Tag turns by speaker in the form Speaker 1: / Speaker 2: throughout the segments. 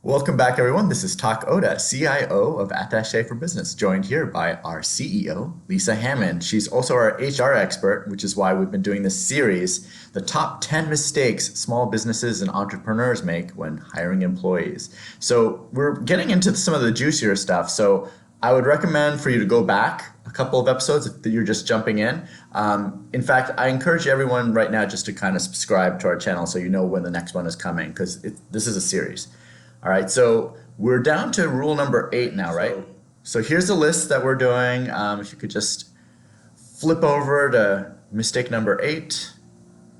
Speaker 1: Welcome back, everyone. This is Tak Oda, CIO of Attaché for Business, joined here by our CEO, Lisa Hammond. She's also our HR expert, which is why we've been doing this series, the top 10 mistakes small businesses and entrepreneurs make when hiring employees. So we're getting into some of the juicier stuff. So I would recommend for you to go back a couple of episodes if you're just jumping in. In fact, I encourage everyone right now just to kind of subscribe to our channel so you know when the next one is coming because this is a series. All right, so we're down to rule number 8 now, right? So here's the list that we're doing. If you could just flip over to mistake number 8.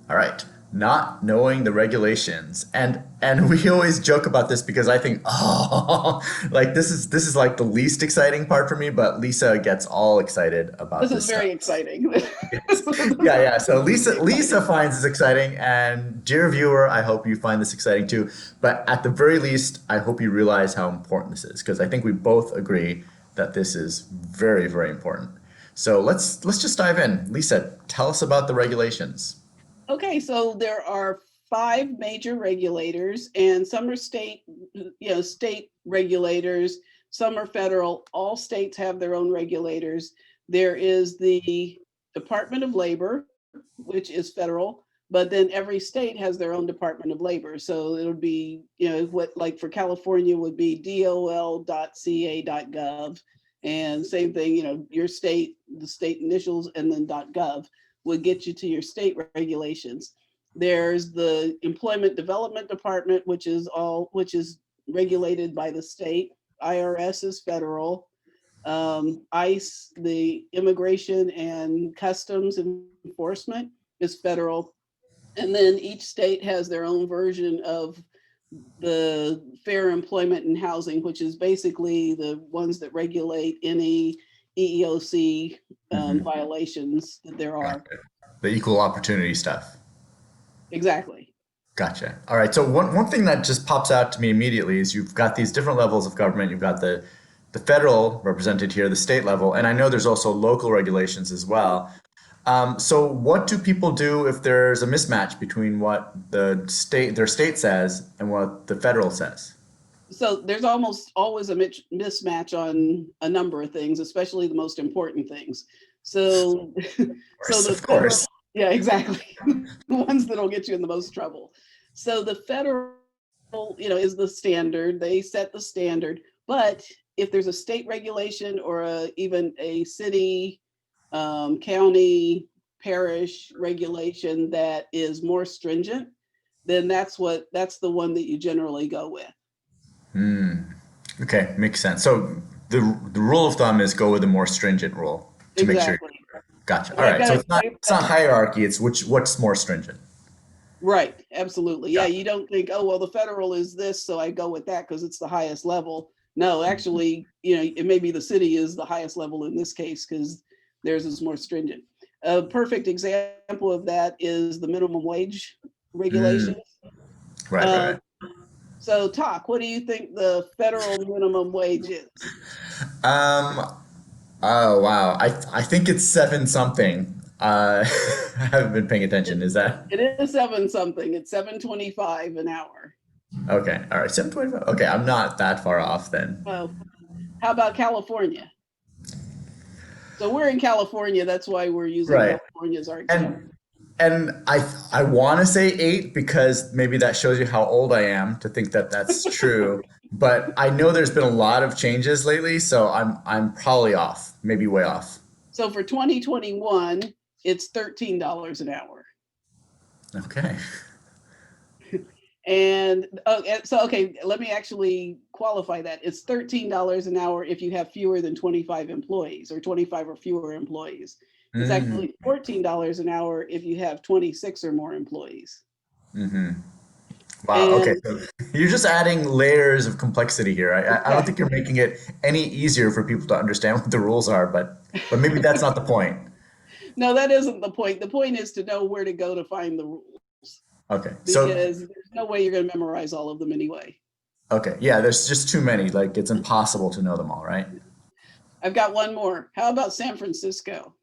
Speaker 1: All right, not knowing the regulations, and we always joke about this because I think, oh, like this is like the least exciting part for me, but Lisa gets all excited about
Speaker 2: This is
Speaker 1: this stuff.
Speaker 2: very exciting.
Speaker 1: Yes. Yeah, yeah. So Lisa finds this exciting, and dear viewer, I hope you find this exciting too. But at the very least, I hope you realize how important this is, because I think we both agree that this is very, very important. So let's just dive in. Lisa, tell us about the regulations.
Speaker 2: Okay, so there are five major regulators, and some are state regulators, some are federal. All states have their own regulators. There is the Department of Labor, which is federal, but then every state has their own Department of Labor. So it would be, what like for California would be dol.ca.gov. And same thing, your state, the state initials, and then .gov would get you to your state regulations. There's the Employment Development Department, which is regulated by the state. IRS is federal. ICE, the Immigration and Customs Enforcement, is federal. And then each state has their own version of the Fair Employment and Housing, which is basically the ones that regulate any EEOC
Speaker 1: Hmm.
Speaker 2: violations that there are.
Speaker 1: Gotcha. The equal opportunity stuff.
Speaker 2: Exactly.
Speaker 1: Gotcha. All right. So one thing that just pops out to me immediately is you've got these different levels of government. You've got the federal represented here, the state level, and I know there's also local regulations as well. So what do people do if there's a mismatch between what their state says and what the federal says?
Speaker 2: So there's almost always a mismatch on a number of things, especially the most important things. So,
Speaker 1: Of
Speaker 2: so
Speaker 1: course,
Speaker 2: the
Speaker 1: of
Speaker 2: federal,
Speaker 1: course.
Speaker 2: yeah, exactly, the ones that'll get you in the most trouble. So the federal, is the standard. They set the standard, but if there's a state regulation or even a city, county, parish regulation that is more stringent, then that's the one that you generally go with.
Speaker 1: Hmm. Okay, makes sense. So the rule of thumb is go with the more stringent rule to make sure.
Speaker 2: Exactly.
Speaker 1: Gotcha. All
Speaker 2: But I've
Speaker 1: right. So
Speaker 2: got
Speaker 1: it's not
Speaker 2: I've
Speaker 1: it's not hierarchy. It's what's more stringent.
Speaker 2: right, absolutely. Yeah,
Speaker 1: Gotcha.
Speaker 2: you don't think, oh, well, the federal is this, so I go with that because it's the highest level. No, actually, it may be the city is the highest level in this case because theirs is more stringent. A perfect example of that is the minimum wage
Speaker 1: Mm,
Speaker 2: regulations.
Speaker 1: right, right,
Speaker 2: Uh,
Speaker 1: right.
Speaker 2: so, talk. What do you think the federal minimum wage is?
Speaker 1: Um, oh wow. I think it's seven something. I haven't been paying attention.
Speaker 2: It,
Speaker 1: Is that
Speaker 2: it is seven something. It's 7.25 an hour.
Speaker 1: okay? All right, 7.25. Okay, I'm not that far off then.
Speaker 2: Well, how about California? So we're in California. That's why we're using
Speaker 1: Right.
Speaker 2: California as our example.
Speaker 1: And I want to say eight because maybe that shows you how old I am to think that that's true. But I know there's been a lot of changes lately, so I'm probably off, maybe way off.
Speaker 2: So for 2021, it's $13 an hour.
Speaker 1: Okay.
Speaker 2: And so, okay, let me actually qualify that. It's $13 an hour if you have fewer than 25 employees or 25 or fewer employees. It's
Speaker 1: Mm,
Speaker 2: actually $14 an hour if you have 26 or more employees.
Speaker 1: hmm. Wow. Okay.
Speaker 2: And
Speaker 1: So you're just adding layers of complexity here. I don't think you're
Speaker 2: exactly.
Speaker 1: making it any easier for people to understand what the rules are, but maybe that's not the point.
Speaker 2: No, that isn't the point. The point is to know where to go to find the rules
Speaker 1: Okay. So
Speaker 2: because there's no way you're going to memorize all of them anyway.
Speaker 1: okay. Yeah, there's just too many. Like it's impossible to know them all, right?
Speaker 2: I've got one more. How about San Francisco?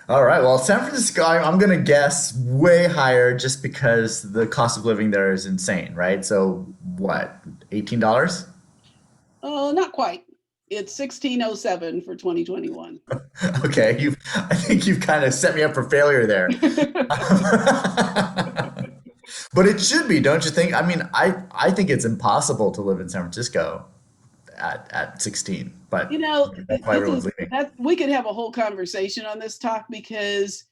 Speaker 1: All right. Well, San Francisco, I'm going to guess way higher just because the cost of living there is insane, right? So what? $18?
Speaker 2: Oh, not quite. It's 1607 for 2021.
Speaker 1: Okay, I think you've kind of set me up for failure there. But it should be, don't you think? I mean, I think it's impossible to live in San Francisco at 16,
Speaker 2: You
Speaker 1: but
Speaker 2: know,
Speaker 1: that's why
Speaker 2: this
Speaker 1: everyone's
Speaker 2: is
Speaker 1: leaving.
Speaker 2: that we could have a whole conversation on this talk because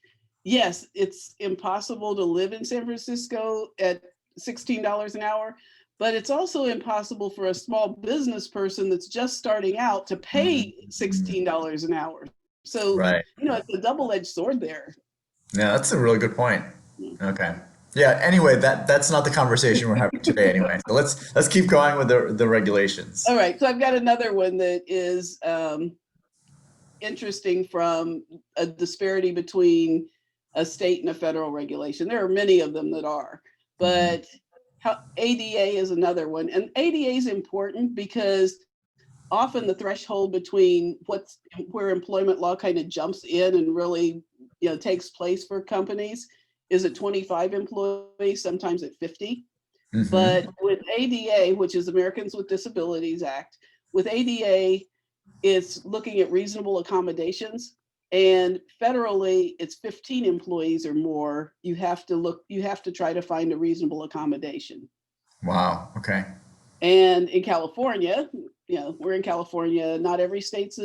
Speaker 2: yes, it's impossible to live in San Francisco at $16 an hour, but it's also impossible for a small business person that's just starting out to pay
Speaker 1: Mhm.
Speaker 2: $16 an hour. So,
Speaker 1: Right.
Speaker 2: it's a double-edged sword there.
Speaker 1: Yeah, that's a really good point. Okay. Yeah, anyway, that's not the conversation we're having today anyway. So let's keep going with the regulations.
Speaker 2: All right, so I've got another one that is interesting from a disparity between a state and a federal regulation. There are many of them that are,
Speaker 1: Mhm.
Speaker 2: but ADA is another one. And ADA is important because often the threshold between where employment law kind of jumps in and really takes place for companies is at 25 employees, sometimes at 50. But
Speaker 1: Mhm.
Speaker 2: with ADA, which is Americans with Disabilities Act, with ADA, it's looking at reasonable accommodations. And federally, it's 15 employees or more. You have to try to find a reasonable accommodation.
Speaker 1: Wow. Okay.
Speaker 2: And in California, we're in California, not every state's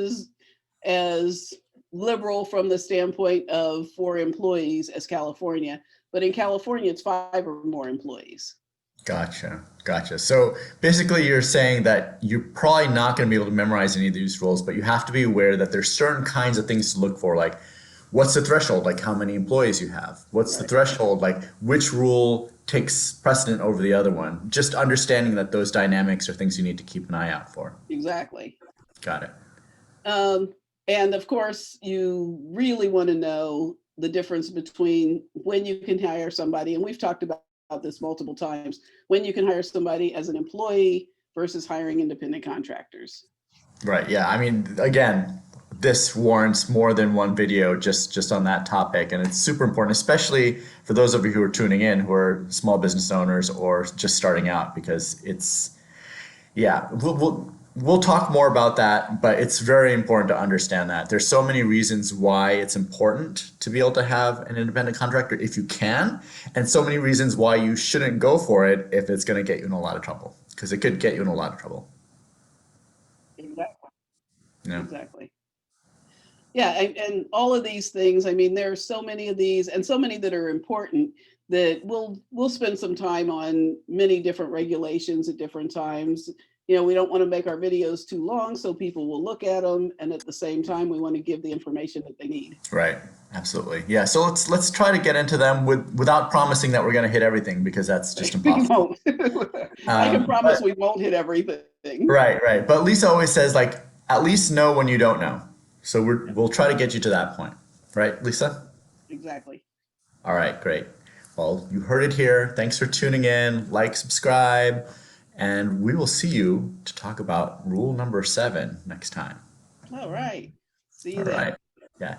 Speaker 2: as liberal from the standpoint of 4 employees as California. But in California, it's 5 or more employees.
Speaker 1: Gotcha. Gotcha. So basically, you're saying that you're probably not going to be able to memorize any of these rules, but you have to be aware that there's certain kinds of things to look for, like what's the threshold, like how many employees you have? What's the
Speaker 2: Right.
Speaker 1: threshold, like which rule takes precedent over the other one? Just understanding that those dynamics are things you need to keep an eye out for.
Speaker 2: Exactly.
Speaker 1: Got it.
Speaker 2: Um, and of course, you really want to know the difference between when you can hire somebody, and we've talked about this multiple times, when you can hire somebody as an employee versus hiring independent contractors.
Speaker 1: Right. Yeah. I mean, again, this warrants more than one video just on that topic, and it's super important, especially for those of you who are tuning in who are small business owners or just starting out, because it's yeah, we'll talk more about that, but it's very important to understand that there's so many reasons why it's important to be able to have an independent contractor if you can, and so many reasons why you shouldn't go for it if it's going to get you in a lot of trouble, because it could get you in a lot of trouble.
Speaker 2: Exactly.
Speaker 1: Yeah.
Speaker 2: Exactly. Yeah, and all of these things. I mean, there are so many of these, and so many that are important that we'll spend some time on many different regulations at different times. We don't want to make our videos too long, so people will look at them, and at the same time, we want to give the information that they need.
Speaker 1: Right. Absolutely. Yeah. So let's try to get into them without promising that we're going to hit everything because that's just
Speaker 2: We
Speaker 1: impossible.
Speaker 2: won't. I can promise
Speaker 1: But
Speaker 2: we won't hit everything.
Speaker 1: right, right. But Lisa always says like at least know when you don't know. So
Speaker 2: Yeah,
Speaker 1: we'll try to get you to that point. Right, Lisa?
Speaker 2: exactly.
Speaker 1: All right, great. Well, you heard it here. Thanks for tuning in. Like, subscribe, and we will see you to talk about rule number 7 next time.
Speaker 2: All right. See you
Speaker 1: All
Speaker 2: then.
Speaker 1: right. Yeah.